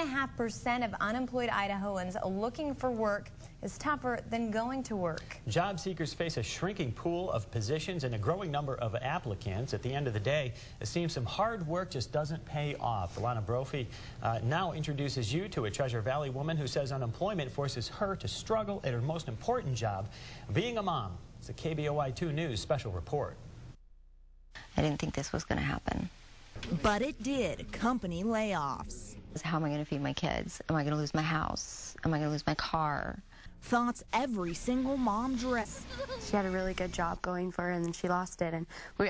9.5% of unemployed Idahoans looking for work is tougher than going to work. Job seekers face a shrinking pool of positions and a growing number of applicants. At the end of the day, it seems some hard work just doesn't pay off. Alana Brophy now introduces you to a Treasure Valley woman who says unemployment forces her to struggle at her most important job, being a mom. It's a KBOI 2 News special report. I didn't think this was going to happen. But it did. Company layoffs. How am I going to feed my kids? Am I going to lose my house? Am I going to lose my car? Thoughts every single mom dreads. She had a really good job going for her, and then she lost it. And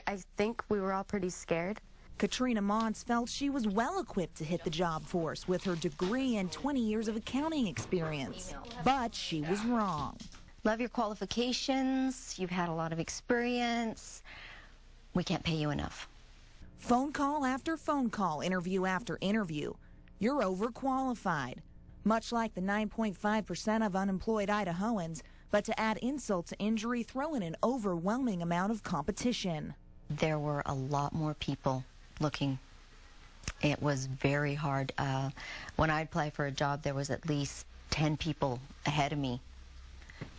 I think we were all pretty scared. Katrina Mons felt she was well equipped to hit the job force with her degree and 20 years of accounting experience. But she was wrong. Love your qualifications. You've had a lot of experience. We can't pay you enough. Phone call after phone call, interview after interview. You're overqualified. Much like the 9.5% of unemployed Idahoans, but to add insult to injury, throw in an overwhelming amount of competition. There were a lot more people looking. It was very hard. When I applied for a job, there was at least 10 people ahead of me,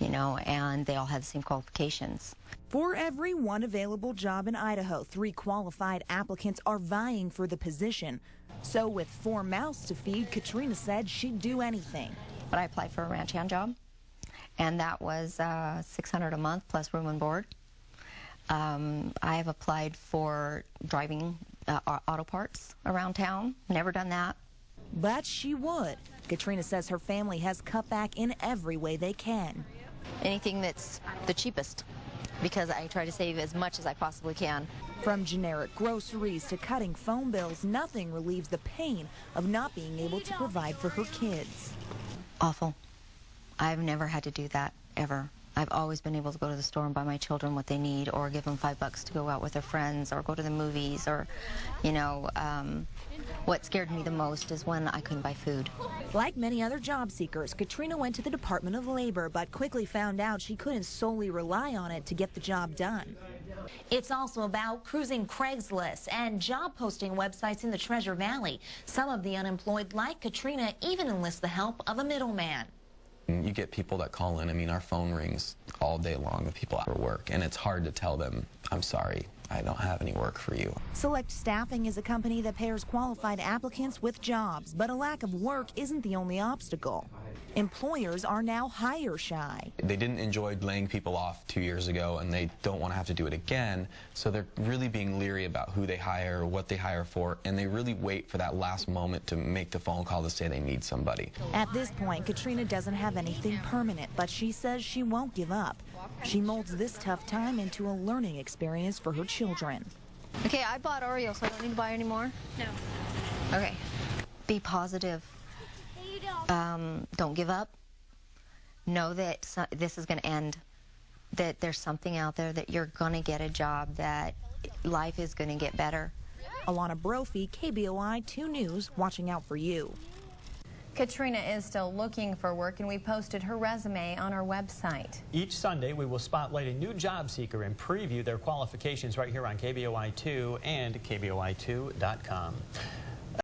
you know, and they all had the same qualifications. For every one available job in Idaho, 3 qualified applicants are vying for the position. So with 4 mouths to feed, Katrina said she'd do anything. But I applied for a ranch hand job, and that was $600 a month plus room and board. I have applied for driving auto parts around town. Never done that. But she would. Katrina says her family has cut back in every way they can. Anything that's the cheapest, because I try to save as much as I possibly can. From generic groceries to cutting phone bills, nothing relieves the pain of not being able to provide for her kids. Awful. I've never had to do that, ever. I've always been able to go to the store and buy my children what they need, or give them $5 to go out with their friends, or go to the movies, or, you know, what scared me the most is when I couldn't buy food. Like many other job seekers, Katrina went to the Department of Labor, but quickly found out she couldn't solely rely on it to get the job done. It's also about cruising Craigslist and job posting websites in the Treasure Valley. Some of the unemployed, like Katrina, even enlist the help of a middleman. You get people that call in. I mean, our phone rings all day long with people out of work, and it's hard to tell them, I'm sorry, I don't have any work for you. Select Staffing is a company that pairs qualified applicants with jobs, but a lack of work isn't the only obstacle. Employers are now hire shy. They didn't enjoy laying people off 2 years ago, and they don't want to have to do it again, so they're really being leery about who they hire, what they hire for, and they really wait for that last moment to make the phone call to say they need somebody. At this point, Katrina doesn't have anything permanent, but she says she won't give up. She molds this tough time into a learning experience for her children. Okay, I bought Oreos, so I don't need to buy any more? No. Okay. Be positive. Don't give up. Know that this is going to end, that there's something out there, that you're going to get a job, that life is going to get better. Alana Brophy, KBOI 2 News, watching out for you. Katrina is still looking for work, and we posted her resume on our website. Each Sunday, we will spotlight a new job seeker and preview their qualifications right here on KBOI 2 and KBOI2.com.